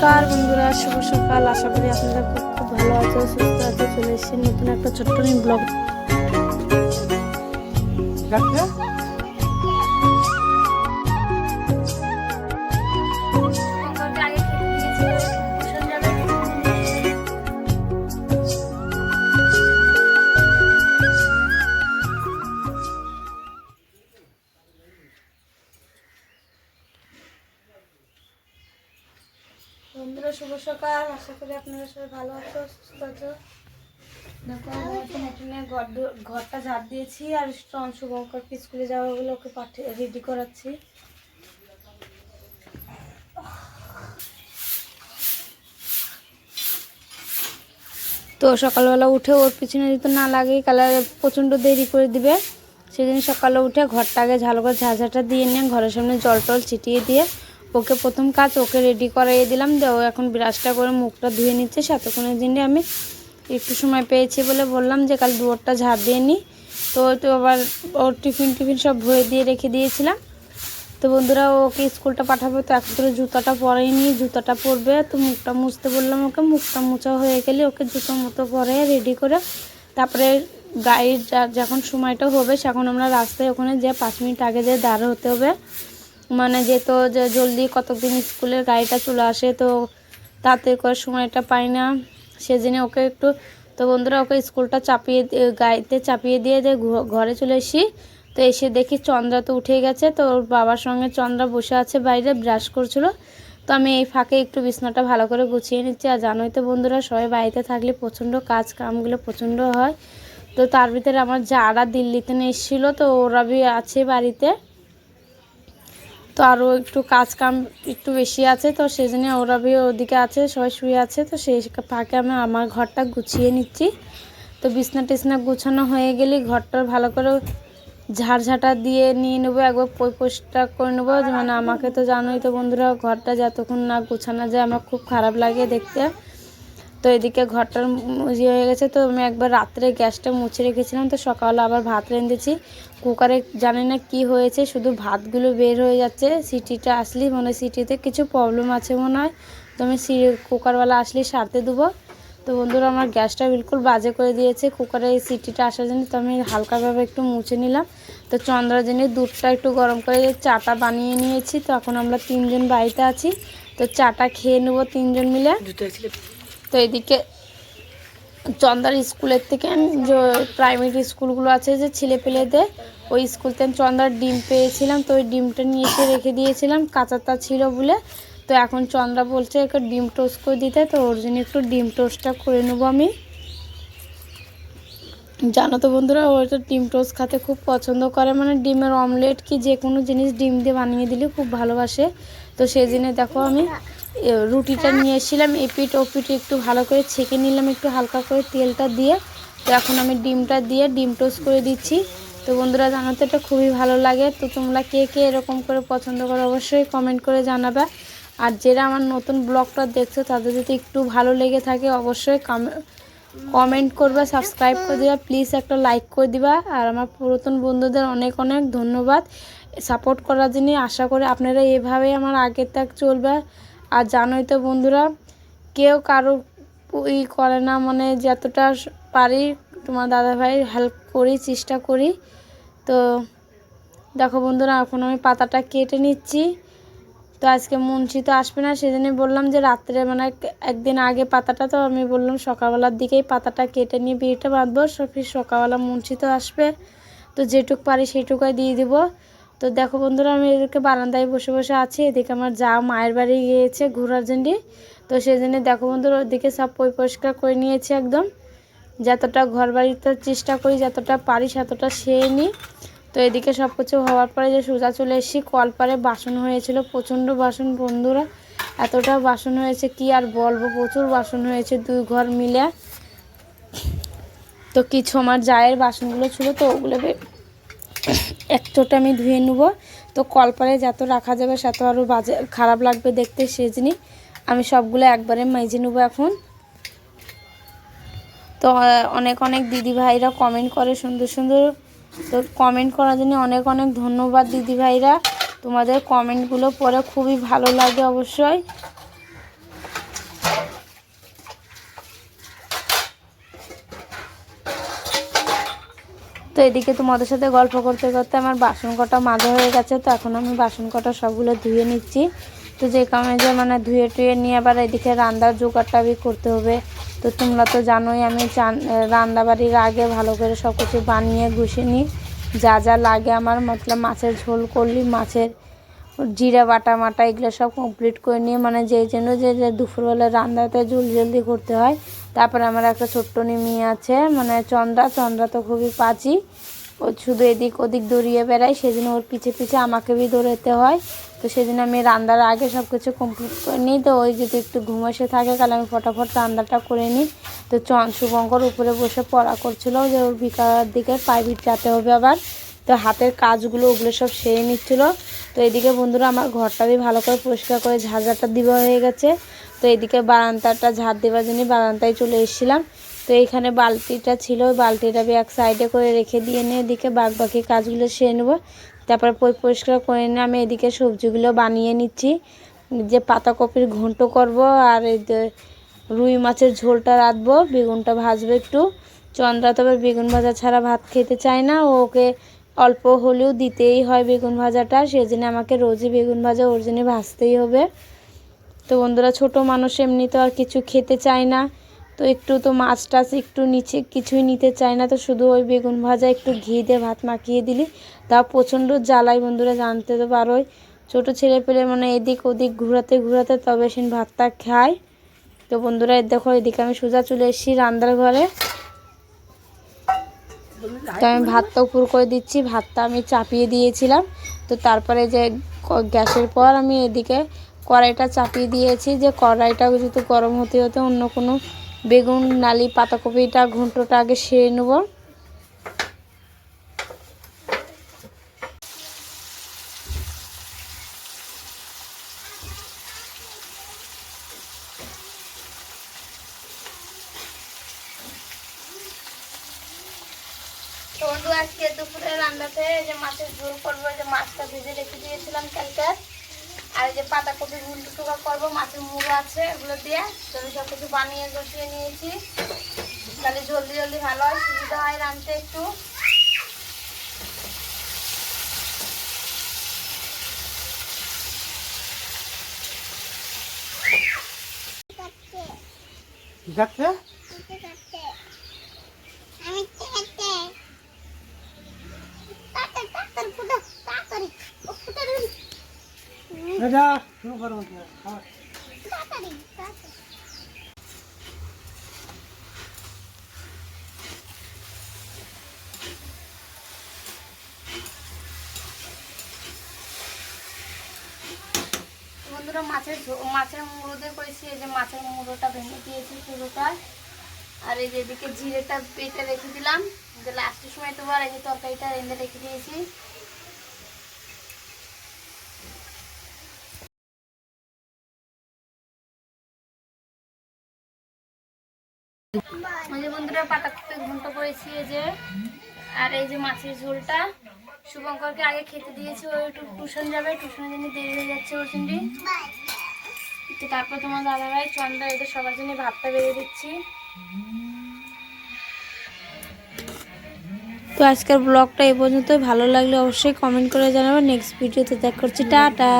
নমস্কার বন্ধুরা, শুভ সকাল। আশা করি আপনারা খুব ভালো আছো, সুস্থ আছো। চলে এসেছি নতুন একটা ছোট্ট ব্লগ। বন্ধুরা শুভ সকাল, আশা করি আপনারা সবাই ভালো আছো, সুস্থ আছো। দেখো ঘরটা ঝাড় দিয়েছি আর শুভঙ্করকে স্কুলে যাওয়া বলে ওকে রেডি করাচ্ছি। তো সকালবেলা উঠে ওর পিছনে যদি না লাগে কালার প্রচণ্ড দেরি করে দিবে, সেদিন সকালে উঠে ঘরটা আগে ঝাল করে ঝাঁঝাটা দিয়ে নিয়ে ঘরের সামনে জল টল ছিটিয়ে দিয়ে ওকে প্রথম কাজ ওকে রেডি করাইয়ে দিলাম। ও এখন ব্রাশটা করে মুখটা ধুয়ে নিচ্ছে। সাতক্ষণের দিনে আমি একটু সময় পেয়েছি বলে বললাম যে কাল দুয়ারটা ঝাড় দিয়ে নিই। তো আবার ওর টিফিন সব ভরে দিয়ে রেখে দিয়েছিলাম। তো বন্ধুরা ওকে স্কুলটা পাঠাবো, তো এখন ধরে জুতাটা পরেনি, জুতাটা পরবে। তো মুখটা মুছতে বললাম ওকে, মুখটা মোছা হয়ে গেলে ওকে জুতো মতো পরে রেডি করে তারপরে গাড়ির যখন সময়টা হবে সেখন আমরা রাস্তায় ওখানে যে 5 মিনিট আগে যে দাঁড় হতে হবে, মানে যেত যে জলদি কতদিন স্কুলের গাড়িটা চলে আসে, তো তাতে করে সময়টা পাই না সেজন্য ওকে একটু। তো বন্ধুরা ওকে স্কুলটা গাড়িতে চাপিয়ে দিয়ে যে ঘরে চলে এসি। তো এসে দেখি চন্দ্রা তো উঠে গেছে। তো ওর বাবার সঙ্গে চন্দ্রা বসে আছে বাইরে, ব্রাশ করছিল। তো আমি এই ফাঁকে একটু বিছনাটা ভালো করে গুছিয়ে নিচ্ছি। আর জানোই তো বন্ধুরা সবাই বাড়িতে থাকলে প্রচণ্ড কামগুলো প্রচণ্ড হয়। তো তার ভিতরে আমার যারা দিল্লিতে নিয়ে এসেছিলো, তো ওরা আছে বাড়িতে, তো আরও একটু কাম একটু বেশি আছে। তো সেই জন্য ওরা ওদিকে আছে, সবাই শুয়ে আছে। তো সেই ফাঁকে আমি আমার ঘরটা গুছিয়ে নিচ্ছি। তো বিছনা টিছনা গুছানো হয়ে গেলে ঘরটা ভালো করে ঝাড়ঝাঁটা দিয়ে নিয়ে নেবো, একবার পরিষ্কার করে নেবো। মানে আমাকে তো জানোই তো বন্ধুরা, ঘরটা যতক্ষণ না গুছানো যায় আমার খুব খারাপ লাগে দেখতে। তো এদিকে ঘরটার হয়ে গেছে। তো আমি একবার রাত্রে গ্যাসটা মুছে রেখেছিলাম। তো সকালে আবার ভাত রেঁধেছি কুকারে। জানি না কি হয়েছে, শুধু ভাতগুলো বের হয়ে যাচ্ছে। সিটিটা আসলে মানে সিটিতে কিছু প্রবলেম আছে মনে হয়। তো আমি কুকারওয়ালা আসলে সারতে দেবো। তো বন্ধুরা আমার গ্যাসটা বিলকুল বাজে করে দিয়েছে কুকারে এই সিটিটা আসার জন্য। তো আমি হালকাভাবে একটু মুছে নিলাম। তো চন্দ্রার জন্য দুধটা একটু গরম করে চাটা বানিয়ে নিয়েছি। তো এখন আমরা 3 জন বাড়িতে আছি, তো চাটা খেয়ে নেবো 3 জন মিলে। তো এদিকে চন্দ্রার স্কুলের থেকে যে প্রাইমারি স্কুলগুলো আছে যে ছেলেপেলেদের, ওই স্কুল থেকে চন্দ্রার ডিম পেয়েছিলাম। তো ওই ডিমটা নিয়ে এসে রেখে দিয়েছিলাম, কাঁচাটা ছিল বলে। তো এখন চন্দ্রা বলছে একটু ডিম টোস্ট করে দিতে, তো ওর জন্য একটু ডিম টোস্টটা করে নেবো আমি। জানো তো বন্ধুরা ও তো ডিম টোস্ট খেতে খুব পছন্দ করে, মানে ডিমের অমলেট কি যে কোনো জিনিস ডিম দিয়ে বানিয়ে দিলে খুব ভালোবাসে। তো সেই জন্য দেখো আমি রুটিটা নিয়ে এসেছিলাম, এপিট ওপিট একটু ভালো করে ছেঁকে নিলাম একটু হালকা করে তেলটা দিয়ে। তো এখন আমি ডিমটা দিয়ে ডিম টোস্ট করে দিচ্ছি। তো বন্ধুরা জানো তো এটা খুবই ভালো লাগে। তো তোমরা কে কে এরকম করে পছন্দ করো অবশ্যই কমেন্ট করে জানাবে। আর যারা আমার নতুন ব্লগটা দেখছো তাদের যদি একটু ভালো লেগে থাকে অবশ্যই কমেন্ট করবা, সাবস্ক্রাইব করে দিবা, প্লিজ একটা লাইক করে দিবা। আর আমার পুরাতন বন্ধুদের অনেক অনেক ধন্যবাদ সাপোর্ট করার জন্য। আশা করি আপনারা এভাবেই আমার আগের তাক চলবে। আর জানোই তো বন্ধুরা কেউ কারো করে না, মানে যতটা পারি তোমার দাদাভাই হেল্প করি, চেষ্টা করি। তো দেখো বন্ধুরা এখন আমি পাতাটা কেটে নিচ্ছি। তো আজকে মুন্সি তো আসবে না, সেজন্য বললাম যে রাত্রে মানে একদিন আগে পাতাটা, তো আমি বললাম সকালবেলার দিকেই পাতাটা কেটে নিয়ে বিয়েটা বাঁধবো। ফির সকালবেলা মুন্সি তো আসবে, তো যেটুক পারি সেইটুকুই দিয়ে দিব। তো দেখো বন্ধুরা আমি এদিকে বারান্দায় বসে বসে আছি, এদিকে আমার যা মায়ের বাড়ি গিয়েছে ঘোরার জন্য। তো সেই জন্য দেখো বন্ধুরা ওদিকে সব পরিষ্কার করে নিয়েছি একদম। যতটা ঘর বাড়িতে চেষ্টা করি যতটা পারি ততটা সেরে নিই। তো এদিকে সব কিছু হওয়ার পরে যে সোজা চলে এসেছি কলপারে, বাসন হয়েছিল প্রচণ্ড বাসন বন্ধুরা, এতটা বাসন হয়েছে কি আর বলবো, প্রচুর বাসন হয়েছে 2 ঘর মিলে। তো কিছু আমার জায়ের বাসনগুলো ছিল, তো ওগুলো এক চোটে আমি ধুয়ে নেবো। তো কলপারে যত রাখা যাবে তত আরও বাজে খারাপ লাগবে দেখতে, সেজন্য আমি সবগুলো একবারে মেজে নেবো এখন। তো অনেক অনেক দিদি ভাইরা কমেন্ট করে সুন্দর সুন্দর, তো কমেন্ট করার জন্য অনেক অনেক ধন্যবাদ দিদি ভাইরা, তোমাদের কমেন্টগুলো পড়ে খুবই ভালো লাগে অবশ্যই। তো এদিকে তোমাদের সাথে গল্প করতে করতে আমার বাসন কটা মাজা হয়ে গেছে। তো এখন আমি বাসন কটা সবগুলো ধুয়ে নিচ্ছি। তো যে কারণে যে মানে ধুয়ে টুয়ে নিয়ে আবার এদিকে রান্নার জোগাড়টা করতে হবে। তো তোমরা তো জানোই আমি রান্নাবাড়ির আগে ভালো করে সব কিছু বানিয়ে গুছিয়ে নিই, যা যা লাগে আমার, মতলব মাছের ঝোল করলি, মাছের জিরা বাটা মাটা এগুলো সব কমপ্লিট করে নিয়ে মানে যেই জন্য যে দুপুরবেলা রান্নাতে জলদি করতে হয়। তারপরে আমার একটা ছোট্ট মেয়ে আছে মানে চন্দ্রা তো খুবই পাজি, ও শুধু এদিক ওদিক দৌড়িয়ে বেড়ায়, সেদিন ওর পিছে পিছে আমাকে বি দৌড়াতে হয়। তো সেদিন আমি রান্নার আগে সব কিছু কমপ্লিট করে নিই। তো ওই যদি একটু ঘুম এসে থাকে তাহলে আমি ফটাফট রান্নাটা করে নিই। তো শুভঙ্কর উপরে বসে পড়া করছিল যে ওর বিকালের দিকে প্রাইভেট যেতে হবে আবার, তো হাতের কাজগুলো ওগুলো সব সেরে নিচ্ছিলো। তো এদিকে বন্ধুরা আমার ঘরটা ভালো করে পরিষ্কার করে ঝাড়টা দেওয়া হয়ে গেছে। তো এদিকে বারান্দাটা ঝাড় দেওয়ার জন্য বারান্দায় চলে এসেছিলাম। তো এইখানে বালতিটা ছিল, ওই বালতিটা এক সাইডে করে রেখে দিয়ে নিয়ে এদিকে বাকি কাজগুলো সেরে নেবো। তারপরে পরিষ্কার করে নিয়ে আমি এদিকে সবজিগুলো বানিয়ে নিচ্ছি, যে পাতাকপির ঘন্ট করব, আর এই রুই মাছের ঝোলটা রাঁধবো, বেগুনটা ভাজবো একটু। চন্দ্রা তো আবার বেগুন ভাজা ছাড়া ভাত খেতে চায় না, ওকে অল্প হলেও দিতেই হয় বেগুন ভাজাটা, সেজন্য আমাকে রোজই বেগুন ভাজা ওর জন্য ভাজতেই হবে। তো বন্ধুরা ছোট মানুষ এমনি তো আর কিছু খেতে চায় না, তো একটু তো মাছ টাছ একটু নিচে কিছুই নিতে চায় না, তো শুধু ওই বেগুন ভাজা একটু ঘি দিয়ে ভাত মাখিয়ে দিলি তা প্রচণ্ড জ্বালাই। বন্ধুরা জানতে তো পারোই, ছোটো ছেলে পেলে মানে এদিক ওদিক ঘোরাতে ঘোরাতে তবে সে ভাতটা খায়। তো বন্ধুরা দেখো এদিকে আমি সোজা চলে এসেছি রান্নার ঘরে। তো আমি ভাতটা উপর করে দিচ্ছি, ভাতটা আমি চাপিয়ে দিয়েছিলাম। তো তারপরে যে গ্যাসের পর আমি এদিকে কড়াইটা চাপিয়ে দিয়েছি, যে কড়াইটা যেহেতু গরম হতে হতে অন্য কোনো বেগুন নালি পাতাকপিটা ঘন্টটা আগে সেরে নেব। তো বন্ধু আজকে দুপুরে রান্নাতে যে মাছের ঝোল করবো, যে মাছটা ভেজে রেখে দিয়েছিলাম কালকে, আর এই যে পাতাকপি গুঁটো টুকা করবো, মাছের মুড়ো আছে এগুলো দিয়ে। তো আমি সব কিছু বানিয়ে বসিয়ে নিয়েছি, তাহলে জলদি ভালো হয়, সুবিধা হয় রাঁধতে একটু। বন্ধুরা মাছের মুড়ো দিয়ে করেছি, এই যে মাছের মুড়োটা ভেঙে দিয়েছি পুরোটা, আর এই যে এদিকে জিরেটা পেটে রেখে দিলাম, যে লাস্টের সময় তো আর এই যে তরকারিটা রেঁধে রেখে দিয়েছি। ওই যে বন্ধুরা পাতাকপি ঘন্ট করেছি এই যে, আর এই যে মাছের ঝোলটা শুভঙ্করকে আগে খেতে দিয়েছি, ও একটু টিউশন যাবে, টিউশনের জন্য দেরি হয়ে যাচ্ছে ওর জন্য। তো তারপর তোমার দাদাভাই চন্দ্রা এদের সবার জন্য ভাতটা বেড়ে দিচ্ছি। তো আজকের ব্লগটা এই পর্যন্ত, ভালো লাগলে অবশ্যই কমেন্ট করে জানাবে। নেক্সট ভিডিওতে দেখা করছি, টাটা।